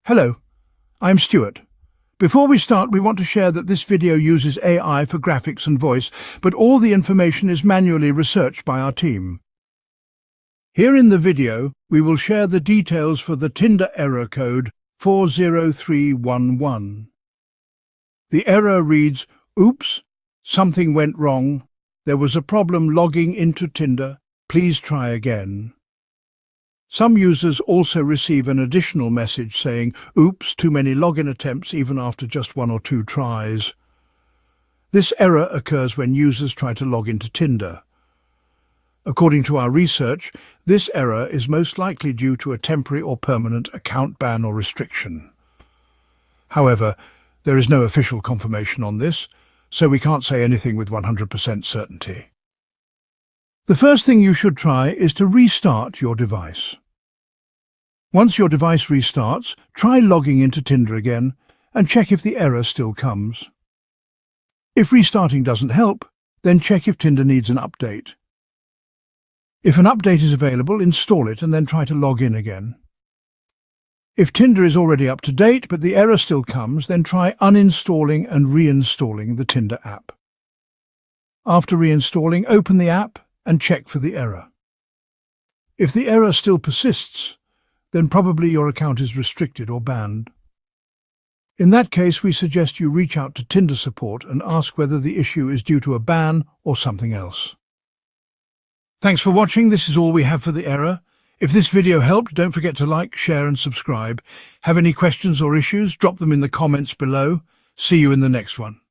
Hello, I'm Stuart. Before we start, we want to share that this video uses AI for graphics and voice, but all the information is manually researched by our team. Here in the video, we will share the details for the Tinder error code 40311. The error reads, "Oops, something went wrong. There was a problem logging into Tinder. Please try again." Some users also receive an additional message saying, "Oops, too many login attempts," even after just 1 or 2 tries. This error occurs when users try to log into Tinder. According to our research, this error is most likely due to a temporary or permanent account ban or restriction. However, there is no official confirmation on this, so we can't say anything with 100% certainty. The first thing you should try is to restart your device. Once your device restarts, try logging into Tinder again and check if the error still comes. If restarting doesn't help, then check if Tinder needs an update. If an update is available, install it and then try to log in again. If Tinder is already up to date but the error still comes, then try uninstalling and reinstalling the Tinder app. After reinstalling, open the app and check for the error. If the error still persists, then probably your account is restricted or banned. In that case, we suggest you reach out to Tinder support and ask whether the issue is due to a ban or something else. Thanks for watching. This is all we have for the error. If this video helped, don't forget to like, share and subscribe. Have any questions or issues? Drop them in the comments below. See you in the next one.